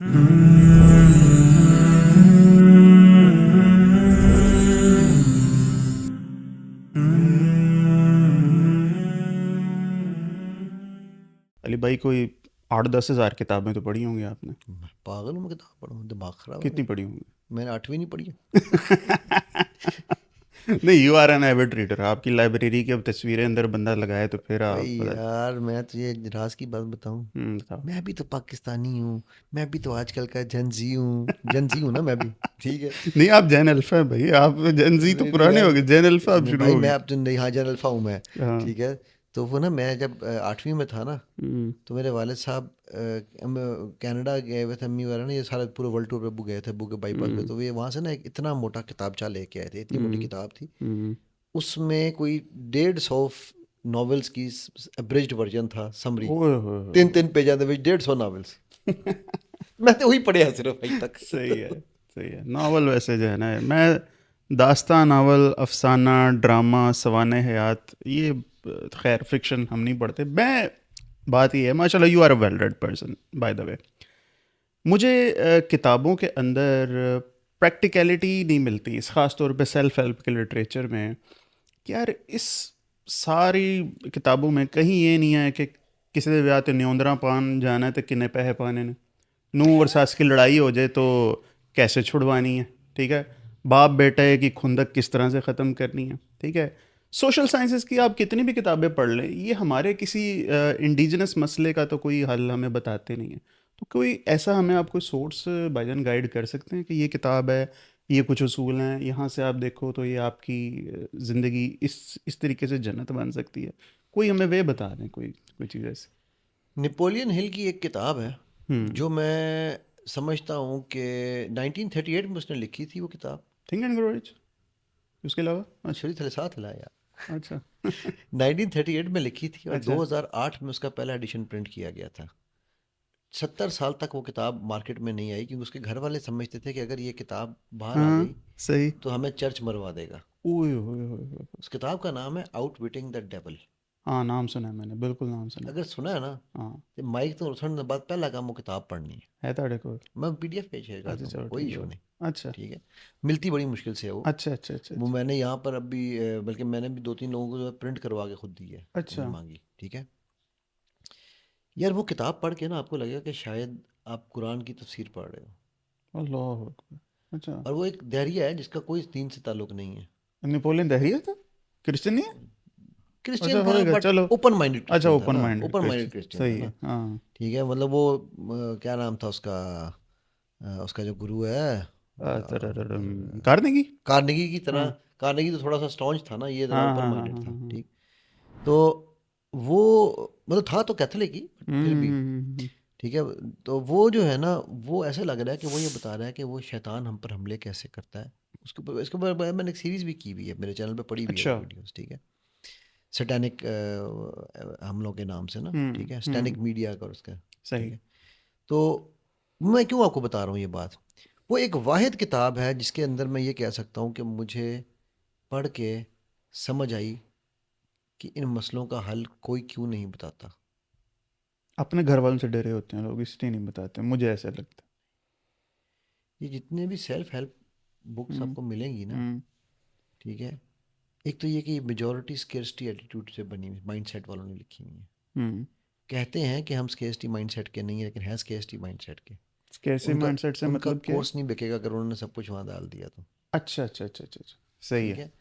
अली भाई कोई 8-10 हज़ार किताबें तो पढ़ी होंगी आपने। पागल हूँ मैं किताब पढ़ूँ, दिमाग खराब है कितनी मेरा। पढ़ी होंगी? मैंने 8वीं नहीं पढ़ी है। नहीं, you are an avid reader. आपकी लाइब्रेरी की अब तस्वीरें अंदर बंदा लगाए तो फिर भाई आप पता। यार मैं तुझे राज की बात बताऊं, बताओ। मैं भी तो पाकिस्तानी हूँ। मैं भी तो आजकल का जनजी हूँ, जनजी हूँ ना मैं भी। ठीक है। नहीं, आप जैन अल्फा है भाई, आप जैन जी तो नहीं नहीं पुराने यार, हो गए, जैन अल्फा अब नहीं शुरू भाई हो मैं गए। अब तो नहीं, हाँ जनरल अल्फा हूँ मैं। हाँ। ठीक है। तो वो ना मैं जब 8वीं में था ना, हम्म, तो मेरे वालिद साहब हम कनाडा गए हुए थे, अम्मी वाला ना, ये सारा पूरे वर्ल्ड टूर पे गए थे, बुक बाईपास पे। हम्म, तो वे वहाँ से ना एक इतना मोटा किताबचा लेके आए थे, इतनी मोटी हम्म, किताब थी। हम्म। उसमें कोई 150 नॉवेल्स की अब्रिज्ड वर्जन था, समरी। ओए होए होए तीन होए। तीन पेजा ਦੇ ਵਿੱਚ 150 नॉवेल्स। मैं तो वही पढ़िया सिर्फ अभी तक। सही है, सही है। नावल वैसे जो है ना, मैं दास्तान नावल, अफसाना, ड्रामा, सवाने हयात, ये खैर फिक्शन हम नहीं पढ़ते। मैं बात ये है, माशाल्लाह you are a well read person by the way. मुझे किताबों के अंदर प्रैक्टिकलिटी नहीं मिलती, इस ख़ास तौर पे सेल्फ हेल्प के लिटरेचर में, कि यार इस सारी किताबों में कहीं ये नहीं है कि किसी के ब्याह ते न्योंदरा पान जाना है तो किन्ने पैसे पाने ने, नूह और सास की लड़ाई हो जाए तो कैसे छुड़वानी है, ठीक है, बाप बेटे की खुंदक किस तरह से ख़त्म करनी है, ठीक है। सोशल साइंसेस की आप कितनी भी किताबें पढ़ लें, ये हमारे किसी इंडिजिनस मसले का तो कोई हल हमें बताते नहीं है। तो कोई ऐसा हमें आप कोई सोर्स भाईजान गाइड कर सकते हैं कि ये किताब है, ये कुछ उसूल हैं, यहाँ से आप देखो तो ये आपकी ज़िंदगी इस तरीके से जन्नत बन सकती है। कोई हमें वे बता दें, कोई कोई चीज़ ऐसी। नेपोलियन हिल की एक किताब है, हम्म। जो मैं समझता हूँ कि 1938 में उसने लिखी थी वो किताब। थिंक एंड ग्रो रिच, उसके अलावा? अच्छा। छुरी थले साथ हिला यार। अच्छा। 1938 में लिखी थी और अच्छा। 2008 में उसका पहला एडिशन प्रिंट किया गया था। 70 साल तक वो किताब मार्केट में नहीं आई, क्योंकि उसके घर वाले समझते थे कि अगर ये किताब बाहर आ हाँ, गई सही। तो हमें चर्च मरवा देगा। ओए होए होए होए। उस किताब का नाम है आउटविटिंग द डेविल। हाँ, नाम सुना है मैंने, बिल्कुल नाम सुना है। अगर सुना है ना, हाँ। तो माइक तो उठने के बाद पहला काम वो किताब पढ़नी है। है ताड़े को? मैं पीडीएफ पे शेयर कर अच्छा, दूंगा, चलो कोई ठीक है इशू भाई। नहीं। अच्छा। ठीक है। मिलती बड़ी मुश्किल से है वो। अच्छा, अच्छा, अच्छा, वो अच्छा। मैंने यहाँ पर अभी बल्कि मैंने भी 2-3 लोगों को जो है प्रिंट करवा के खुद दी है, अच्छा। उन्हें मांगी। ठीक है। यार वो किताब पढ़ के ना आपको लगेगा कि शायद आप कुरान की तफसीर पढ़ रहे हो। अल्लाह अकबर। अच्छा। और वो एक दहरिया है जिसका कोई दीन से ताल्लुक नहीं है। नेपोलियन दहरिया था? क्रिश्चियन नहीं है? अच्छा, क्रिश्चियन था होएगा, बट चलो। ओपन माइंडेड अच्छा, क्रिश्चियन था ओपन ना, minded open minded Christian. Christian था सही ना। है, हाँ। ठीक है, मतलब वो क्या नाम था उसका, उसका जो गुरु है, कार्नेगी। कार्नेगी की तरह। हाँ, कार्नेगी तो थोड़ा सा स्टॉन्च था ना, ये ज़रा हाँ, ओपन हाँ, हाँ, माइंडेड हाँ, था। हाँ, हाँ। ठीक। तो वो मतलब था तो कैथोलिक ही, बट फिर भी। हम्म। ठीक है। तो वो जो है ना, वो ऐसे लग रहा है कि वो ये बता रहा है कि वो शैतान हम पर हमले कैसे करता है। उसके ऊपर इसके ऊपर मैंने एक सीरीज भी की हुई है, मेरे चैनल पे पड़ी हुई है वो अच्छा। वीडियोस। ठीक है। सैटेनिक हमलों के नाम से ना। ठीक है, सैटेनिक हम्म। मीडिया का उसका। ठीक सही। है। तो मैं क्यों आपको बता रहा हूँ ये बात। वो एक वाहिद किताब है जिसके अंदर मैं ये कह सकता हूँ कि मुझे पढ़ के समझ आई कि इन मसलों का हल कोई क्यों नहीं बताता। अपने घर वालों से डरे होते हैं लोग, इसलिए नहीं बताते, मुझे ऐसा लगता ये जितने भी सेल्फ हेल्प है। बुक्स आपको मिलेंगी ना, हम्म। ठीक है, एक तो ये कि मेजॉरिटी स्केर्सिटी एटीट्यूड से बनी हुई, माइंडसेट वालों ने लिखी हुई है। हम्म। कहते हैं कि हम स्केर्सिटी माइंडसेट के नहीं है, लेकिन है स्केर्सिटी माइंडसेट के। कैसे उनका माइंडसेट से उनका मतलब क्या है? कोर्स नहीं बिकेगा अगर उन्होंने सब कुछ वहाँ डाल दिया तो। अच्छा, अच्छा, अच्छा, अच्छा, अच्छा। सही ठीक है। है।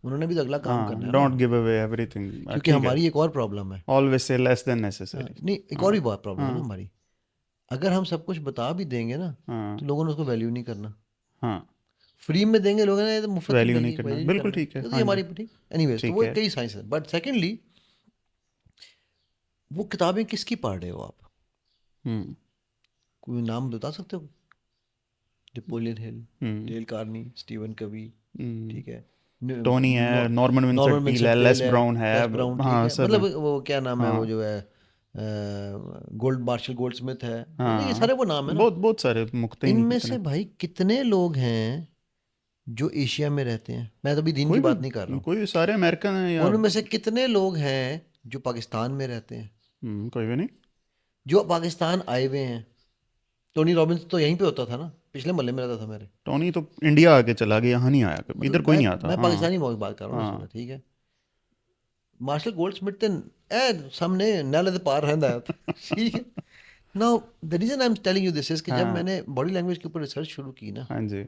उन्होंने भी तो अगला काम करना हाँ, है ना। Don't give away everything. क्योंकि ठीक है। हमारी एक और प्रॉब्लम है। ऑलवेज से लेस देन हाँ, नेसेसरी। नहीं, एक और हाँ, भी बहुत प्रॉब्लम है ना हाँ, हमारी। अगर हम सब कुछ बता भी देंगे ना, हाँ, तो लोगों ने उसको वैल्यू नहीं करना। हाँ। फ्री में देंगे लोगों ने, ये तो मुफ्त की वैल्यू नहीं मिलेगी, करना, वैल्यू नहीं बिल्कुल करना। ठीक है, ये तो ये हाँ जी। हमारी ठीक। एनीवेज, तो ठीक वो है। कई साइंस है, बट सेकेंडली वो किताबें किसकी पढ़ रहे हो आप। हम्म। कोई नाम बता सकते हो? नेपोलियन हिल, हम्म। डेल कार्नी, स्टीवन कवी। हम्म। ठीक है। टोनी है, नॉर्मन नॉर्मन विंसेंट पील है, विंसेंट लेस पेल है, ब्राउन है। Less brown. ठीक हाँ, है, सब है। मतलब वो क्या नाम है, वो हाँ, जो है गोल्ड मार्शल गोल्ड स्मिथ है, मतलब ये हाँ। सारे वो नाम है ना। बहुत बहुत सारे मुक्ते ही नहीं इनमें कितने। से भाई कितने लोग हैं जो एशिया में रहते हैं, मैं तो अभी दीन की बात नहीं कर रहा हूँ। कोई भी, सारे अमेरिकन हैं या? उनमें से कितने लोग हैं जो पाकिस्तान में रहते हैं, कोई भी नहीं। जो पाकिस्तान आए हुए हैं, टोनी रॉबिन्स तो यहीं पे होता था ना, पिछले मोहल्ले में रहता था मेरे। टोनी तो इंडिया आके चला गया, यहाँ नहीं आया कभी, इधर मतलब कोई मैं नहीं आता। मैं हाँ पाकिस्तानी बात कर रहा हूँ इस वक्त, हाँ। ठीक है। मार्शल गोल्डस्मिथ ते सामने नाले दे पार रहंदा है, ठीक है। Now the reason I am telling you this is कि जब हाँ मैंने बॉडी लैंग्वेज के ऊपर रिसर्च शुरू की ना, हाँ जी।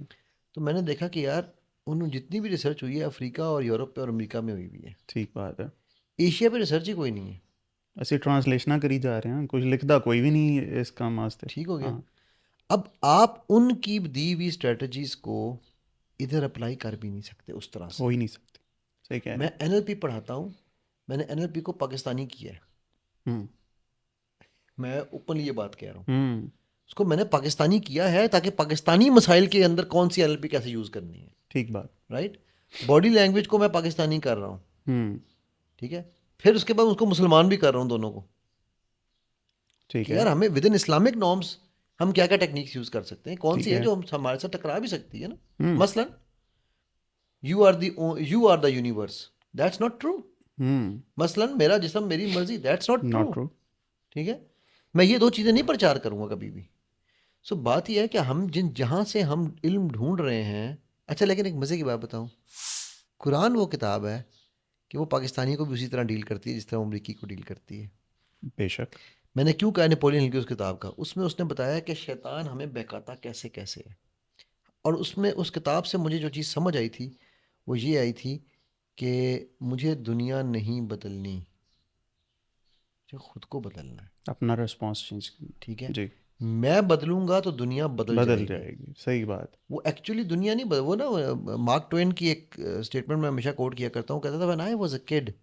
तो मैंने देखा कि यार उन जितनी भी रिसर्च हुई है अफ्रीका और यूरोप पे और अमेरिका में हुई हुई है। ठीक बात है। एशिया पे रिसर्च ही कोई नहीं है। ਅਸੀਂ ट्रांसलेशना करी जा रहे हैं, कुछ लिखता कोई भी नहीं है इस काम वास्ते। ठीक हो गया। हाँ अब आप उनकी दी हुई स्ट्रेटजीज को इधर अप्लाई कर भी नहीं सकते उस तरह हो से। ही नहीं सकती, सही कह रहे मैं हैं। एनएलपी पढ़ाता हूँ, मैंने एनएलपी को पाकिस्तानी किया है। हम्म मैं ओपनली ये बात कह रहा हूँ, हम्म। उसको मैंने पाकिस्तानी किया है ताकि पाकिस्तानी मसाइल के अंदर कौन सी एनएलपी कैसे यूज़ करनी है, ठीक बात। राइट। बॉडी लैंग्वेज को मैं पाकिस्तानी कर रहा हूँ, हम्म। ठीक है। फिर उसके बाद उसको मुसलमान भी कर रहा हूँ दोनों को, ठीक कि है। यार हमें विद इन इस्लामिक नॉर्म्स हम क्या क्या टेक्निक्स यूज़ कर सकते हैं, कौन ठीक सी है है। जो हम हमारे साथ टकरा भी सकती है ना। हम्म मसलन you are the universe, that's not true. Hmm. मसलन मेरा जिस्म मेरी मर्जी, that's not true. Not true. ठीक है, मैं ये दो चीज़ें नहीं प्रचार करूंगा कभी भी। सो बात यह है कि हम जहाँ से हम इल्म ढूंढ रहे हैं। अच्छा, लेकिन एक मज़े की बात बताऊं, कुरान वो किताब है कि वो पाकिस्तानियों को भी उसी तरह डील करती है जिस तरह वो अमरीकी को डील करती है। बेशक। मैंने क्यों कहा नेपोलियन हिल की उस किताब का, उसमें उसने बताया कि शैतान हमें बहकाता कैसे कैसे है। और उसमें उस किताब से मुझे जो चीज़ समझ आई थी वो ये आई थी कि मुझे दुनिया नहीं बदलनी, मुझे खुद को बदलना है। अपना रिस्पॉन्स चेंज ठीक करना है, जी। मैं बदलूंगा तो दुनिया बदल बदल जाएगी। जाएगी, सही बात। वो एक्चुअली दुनिया नहीं बदल, वो ना मार्क ट्वेन की एक स्टेटमेंट मैं हमेशा कोट किया करता हूँ, कहता था when I was a kid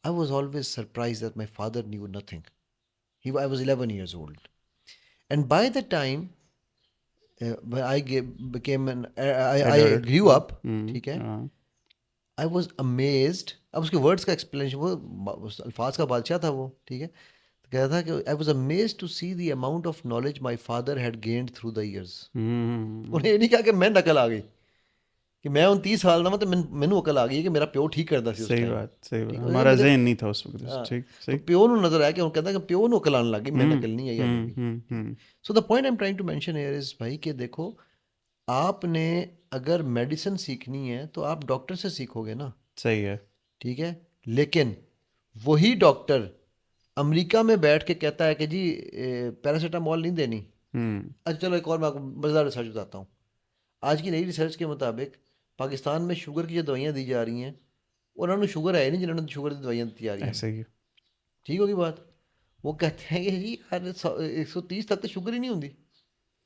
I was always surprised that my father knew nothing, he I was 11 years old, and by the time when became I adult. grew up, ठीक है, हाँ। आई वॉज अमेज्ड। अब उसके words का explanation, वो उस अल्फाज का बादशाह था वो, ठीक है। तो कहता था कि I was amazed to see the amount of knowledge my father had gained through the years. उन्हें ये नहीं कहा कि मैं नकल आ गई, कि मैं 29 साल का तो मैनू अकल आ गई है कि मेरा प्यो ठीक करता सी उस सही टाइम। बात, सही बात, ठीक है, हमारा मेरे, ज़हन नहीं था उस वक्त। हाँ, ठीक, तो सही। प्यो ਨੂੰ नजर आया कि कहता कि प्यो ਨੂੰ अकल आने लग गई, मैं नकल नहीं आई अजे भी। Hmm. So the point I am trying to mention here is भाई कि देखो, आपने अगर मेडिसिन सीखनी है तो आप डॉक्टर से सीखोगे ना, सही है। ठीक है। लेकिन वही डॉक्टर अमेरिका में बैठ के कहता है कि जी पैरासीटामोल नहीं देनी। हम्म। अच्छा चलो, एक और मैं आपको मज़ेदार रिसर्च बताता हूँ। आज की नई रिसर्च के मुताबिक पाकिस्तान में शुगर की जो दवाइयाँ दी जा रही हैं, उन्होंने शुगर है नहीं जिन्होंने शुगर की दवाइयाँ दी जा रही हैं हमें। ऐसे ही। ठीक होगी बात। वो कहते हैं कि जी यार 130 तक तो शुगर ही नहीं होती।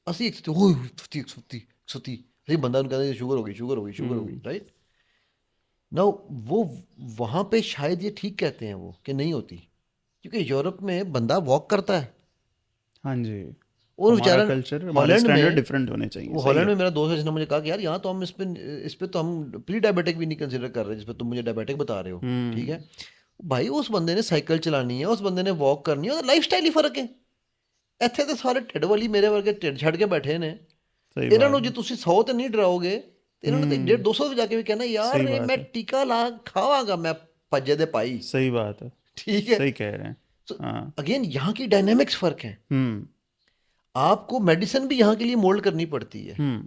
असी 130 असी बंदा उनका कहता है शुगर हो गई, शुगर हो गई, शुगर हो गई, हम्म। राइट ना। वो वहाँ पे शायद ये ठीक कहते हैं वो कि नहीं होती, क्योंकि यूरोप में बंदा वॉक करता है। हाँ जी। और हमारा बेचारा कल्चर, हमारे हॉलैंड स्टैंडर्ड में, डिफरेंट होने चाहिए, वो सही हॉलैंड है। में मेरा दोस्त है जिसने मुझे कहा कि यार यहाँ तो हम इस पे तो हम प्री डायबिटिक भी नहीं कंसिडर कर रहे जिस पे तुम मुझे डायबिटिक बता रहे हो। ठीक हम्म। है भाई, उस बंदे ने साइकिल चलानी है, उस बंदे ने वॉक करनी है, लाइफ स्टाइल ही फर्क है। ਇੱਥੇ ਤੇ ਸਾਰੇ ਢਿੱਡ ਵਾਲੀ ਮੇਰੇ ਵਰਗੇ ਢਿੱਡ ਛੱਡ ਕੇ ਬੈਠੇ ਨੇ। सही ਇਹਨਾਂ बात ਨੂੰ ਜੇ है। ਤੁਸੀਂ 100 ਤੇ ਨਹੀਂ ਡਰਾਓਗੇ ਤੇ ਇਹਨਾਂ ਨੇ ਤੇ 150 200 ਤੇ ਜਾ ਕੇ ਵੀ ਕਹਿਣਾ ਯਾਰ सही ਇਹ बात ਮੈਂ है। ਟੀਕਾ ਲਾ ਖਾਵਾਂਗਾ मैं ਭੱਜੇ ਦੇ ਭਾई। सही बात है। ठीक है, सही कह रहे हैं। तो हाँ। अगेन यहाँ की डायनेमिक्स फर्क है। हम्म आपको मेडिसिन भी यहाँ के लिए मोल्ड करनी पड़ती है। हम्म।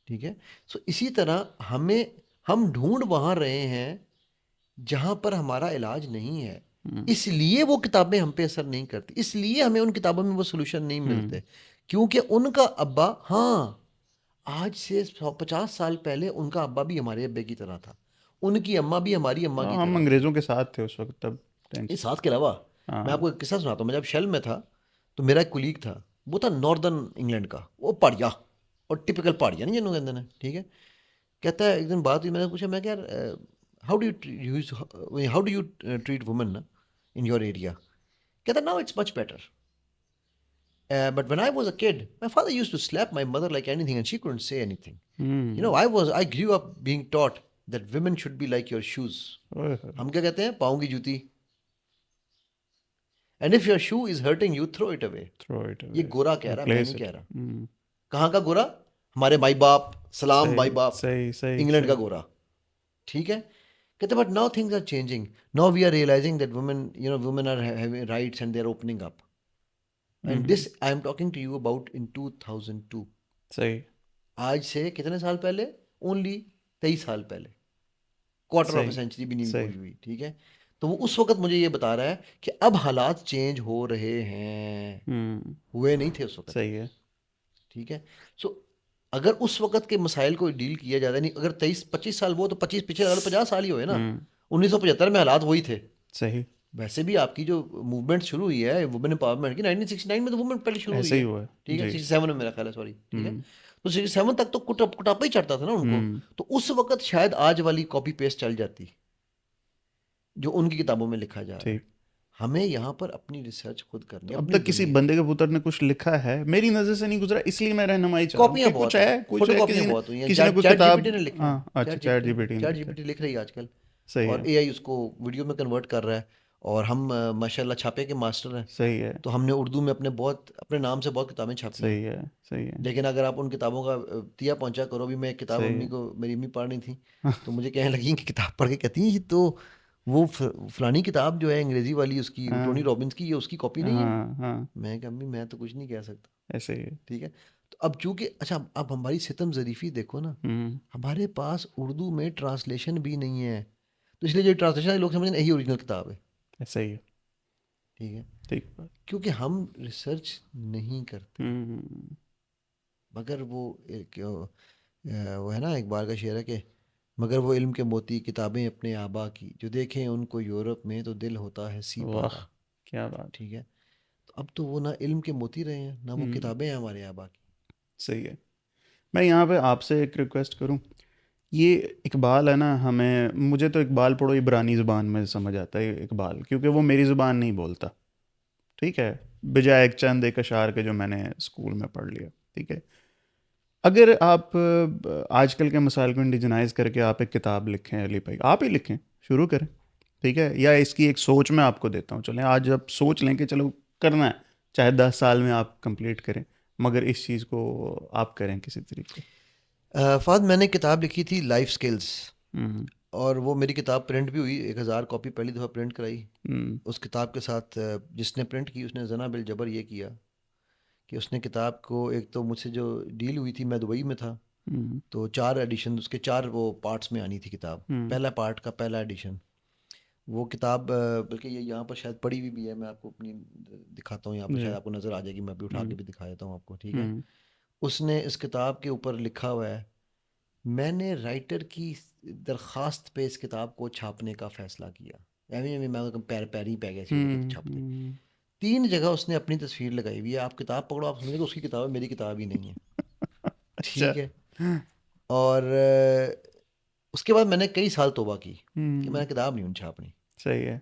ठीक है, सो इसी तरह हम ढूंढ वहाँ रहे हैं जहाँ पर हमारा इलाज नहीं है। हम्म इसलिए वो किताबें हम पे असर नहीं करती, इसलिए हमें उन किताबों में वो सोल्यूशन नहीं हम्म। मिलते, क्योंकि उनका अब्बा, हाँ, आज से 150 साल पहले उनका अब्बा भी हमारे अब्बे की तरह था, उनकी अम्मा भी हमारी अम्मा की हाँ, हम तरह थी। अंग्रेज़ों के साथ थे उस वक्त, तब इस टेंशन। साथ के अलावा मैं हाँ। आपको एक किस्सा सुनाता हूँ। मैं जब शेल में था तो मेरा एक कुलीग था, वो था नॉर्दर्न इंग्लैंड का, वो पहाड़िया, और टिपिकल पहाड़िया नहीं जिन्हों कहते हैं, ठीक है। कहता है, एक दिन बात हुई, मैंने पूछा, मैं क्या यार how do you treat women in your area. कहता now it's much better, but when I was a kid my father used to slap my mother like anything and she couldn't say anything. Hmm. I grew up being taught that women should be like your shoes. ओए होए। हम क्या कहते हैं, पाँव की जूती, and if your shoe is hurting you throw it away. Throw it ये अवे। गोरा कह रहा, मैं रिप्लेस नहीं कह इट। रहा। कहाँ का गोरा? हमारे माई बाप, सलाम सही माई बाप, सही सही इंग्लैंड का सही। गोरा। ठीक है, कहते but now things are changing, now we are realising that women are having rights and they are opening up. And this I am talking to you about in 2002। सही आज से कितने साल पहले? ओनली 23 साल पहले, क्वार्टर ऑफ ए सही century भी नहीं सही। पूरी हुई, ठीक है। तो वो उस वक्त मुझे ये बता रहा है कि अब हालात चेंज हो रहे हैं, हुए नहीं थे उस वक्त, सही है। ठीक है। सो अगर उस वक्त के मसाइल को डील किया जाता नहीं, अगर 23-25 साल वो, तो 25 पीछे लगा लो, 50 साल ही हुए ना। 1975 में हालात वही थे। सही। वैसे भी आपकी जो मूवमेंट शुरू हुई है वुमेन एम्पावरमेंट की, 1969 में तो मूवमेंट पहले शुरू हुई ऐसे ही है, हुआ है ठीक है। जी। 67 में मेरा ख्याल है, सॉरी, ठीक है। हम्म तो 67 तक तो कुटापा ही चढ़ता था ना उनको। हम्म तो उस वक्त शायद आज वाली कॉपी पेस्ट चल जाती जो उनकी किताबों में लिखा जा रहा है। ठीक। हमें यहाँ पर अपनी रिसर्च खुद करनी तो है, अब अपनी तक किसी दुनिया। बंदे के पुत्र ने कुछ लिखा है, मेरी नज़र से नहीं गुजरा, इसलिए मैं रहनुमाई चाह रहा हूँ कॉपियां कि बहुत हैं, कुछ फोटो है, कॉपियां बहुत हुई हैं। किसी ने कोई चैट जीपीटी किताब। ने लिखा है, हाँ अच्छा, चैट जीपीटी ने चैट लिखा है। जीपीटी लिख रही है आजकल, सही और है। एआई उसको वीडियो में कन्वर्ट कर रहा है। और हम माशाल्लाह छापे के मास्टर हैं। सही है। तो हमने उर्दू में अपने नाम से बहुत किताबें छापी हैं। सही है। सही है। लेकिन अगर आप उन किताबों का तिया पहुंचा करो, भी मैं एक किताब सही है। मेरी अम्मी पढ़ रही थी, तो मुझे कहने लगी कि किताब पढ़ के कहती है, ये तो वो फलानी किताब जो है अंग्रेजी वाली, उसकी टोनी हाँ रॉबिन्स की, ये उसकी कॉपी नहीं है। हाँ हाँ। मैं कहा अम्मी मैं तो कुछ नहीं कह सकता, ऐसे ही है। ठीक है। तो अब चूंकि अच्छा, अब हमारी सितम ज़रीफ़ी देखो ना, हम्म। हमारे पास उर्दू में ट्रांसलेशन भी नहीं है। तो इसलिए जो ट्रांसलेशन है लोग समझते हैं यही ओरिजिनल किताब है, ऐसे ही है। ठीक है। ठीक बात। क्योंकि हम रिसर्च नहीं करते। हम्म। मगर वो एक वो है ना, एक बार का शेर है कि मगर वो इल्म के मोती किताबें अपने आबा की, जो देखें उनको यूरोप में तो दिल होता है सी वाह, पारा, क्या बात। ठीक है। तो अब तो वो ना इल्म के मोती रहे हैं, ना वो हम्म। किताबें हैं हमारे आबा की। सही है। मैं यहाँ पे आपसे एक रिक्वेस्ट करूँ। ये इकबाल है ना, हमें मुझे तो इकबाल पढ़ो इब्रानी ज़ुबान में समझ आता है इकबाल, क्योंकि वो मेरी ज़ुबान नहीं बोलता। ठीक है। बजाय एक चंद एक अशार के जो मैंने स्कूल में पढ़ लिया। ठीक है। अगर आप आजकल के मसाइल को इंडिजनाइज करके आप एक किताब लिखें अली भाई, आप ही लिखें, शुरू करें। ठीक है। या इसकी एक सोच मैं आपको देता हूँ, चलें आज आप सोच लें कि चलो करना है, चाहे 10 साल में आप कंप्लीट करें, मगर इस चीज़ को आप करें किसी तरीके। फाद मैंने किताब लिखी थी लाइफ स्किल्स, हम्म और वो मेरी किताब प्रिंट भी हुई, 1000 कॉपी पहली दफ़ा प्रिंट कराई। हम्म उस किताब के साथ जिसने प्रिंट की उसने जना बिल जबर ये किया कि उसने किताब को, एक तो मुझसे जो डील हुई थी, मैं दुबई में था, हम्म तो 4 एडिशन उसके, 4 वो पार्ट्स में आनी थी किताब। हम्म पहला पार्ट का पहला एडिशन, वो किताब बल्कि ये यहाँ पर शायद पड़ी हुई भी है, मैं आपको अपनी दिखाता हूँ, यहाँ पर जी। शायद आपको नज़र आ जाएगी, मैं भी उठा हम्म के भी दिखा देता हूँ आपको, ठीक है। हम्म उसने इस किताब के ऊपर लिखा हुआ है, मैंने राइटर की दरख्वास्त पे इस किताब को छापने का फैसला किया। यानी मैं तो पैर पैर ही पै गया इसके ऊपर छाप दे। हम्म। 3 जगह उसने अपनी तस्वीर लगाई हुई है, आप किताब पकड़ो आप समझेंगे उसकी किताब है, मेरी किताब ही नहीं है, अच्छा। ठीक है। और उसके बाद मैंने कई साल तौबा की कि हम्म। मैंने किताब नहीं छापनी। सही है।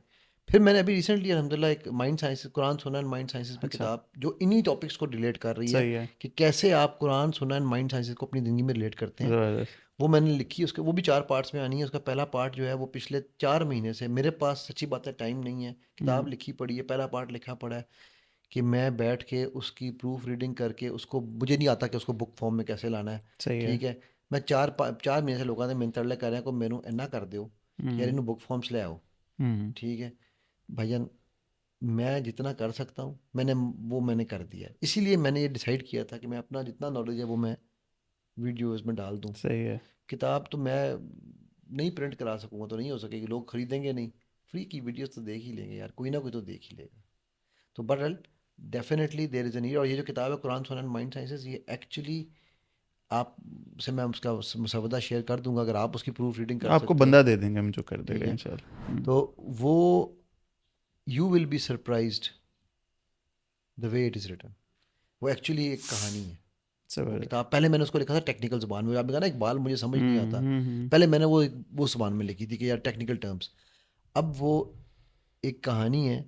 फिर मैंने अभी रिसेंटली अल्हम्दुलिल्लाह एक माइंड साइंस, कुरान सुना एंड माइंड साइंसेस पे अच्छा। किताब, जो इन्हीं टॉपिक्स को रिलेट कर रही है सही है। कि कैसे आप कुरान सुना एंड माइंड साइंसेस को अपनी ज़िंदगी में रिलेट करते हैं। ज़बरदस्त। वो मैंने लिखी, उसके वो भी 4 पार्ट्स में आनी है। उसका पहला पार्ट जो है वो पिछले 4 महीने से, मेरे पास सच्ची बात है टाइम नहीं है, किताब हम्म लिखी पड़ी है, पहला पार्ट लिखा पड़ा है, कि मैं बैठ के उसकी प्रूफ रीडिंग करके उसको, मुझे नहीं आता कि उसको बुक फॉर्म में कैसे लाना है, सही है। ठीक है। मैं 4 महीने से लोगों ने मैंने तरले कर रहे हैं को मैनू इन्ना कर दो कि यार हम्म इन्हों बुक फॉर्म्स ले आओ, हम्म। ठीक है। भाईजान मैं जितना कर सकता हूँ मैंने कर दिया है। इसीलिए मैंने ये डिसाइड किया था कि मैं अपना जितना नॉलेज है वो मैं वीडियोज़ में डाल दूँ। सही है। किताब तो मैं नहीं प्रिंट करा सकूँगा, तो नहीं हो सकेगी, लोग खरीदेंगे नहीं। फ्री की वीडियोस तो देख ही लेंगे यार, कोई ना कोई तो देख ही लेगा। तो बहरहाल definitely there is a need. और ये जो किताब है कुरान सुन्नत एंड माइंड साइंसेस, ये एक्चुअली आप से मैं उसका मसवदा शेयर कर दूंगा, अगर आप उसकी प्रूफ रीडिंग कर आपको सकते हो, बंदा दे देंगे हम जो कर ठीक देगा है। इंशाल्लाह। तो वो you will be surprised the way it is written. वो एक्चुअली एक कहानी है। वो ज़बरदस्त। किताब पहले मैंने उसको लिखा था टेक्निकल ज़ुबान में, आपने कहा ना इकबाल मुझे समझ नहीं आता, हम्म। पहले मैंने वो ज़ुबान में लिखी थी कि यार टेक्निकल टर्म्स। अब वो एक कहानी है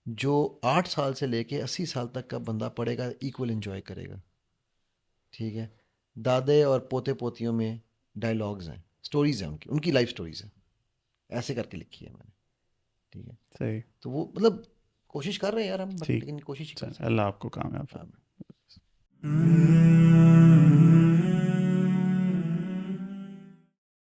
जो 8 साल से लेके 80 साल तक का बंदा पढ़ेगा, इक्वल एंजॉय करेगा, ठीक है। दादे और पोते पोतियों में डायलॉग्स हैं, स्टोरीज हैं, उनकी उनकी लाइफ स्टोरीज हैं, ऐसे करके लिखी है मैंने, ठीक है। सही। तो वो मतलब कोशिश कर रहे हैं यार हम, बट ठीक। लेकिन कोशिश ही कर चल, सकते अल्लाह हैं। आपको कामयाब हाँ। फरमाए।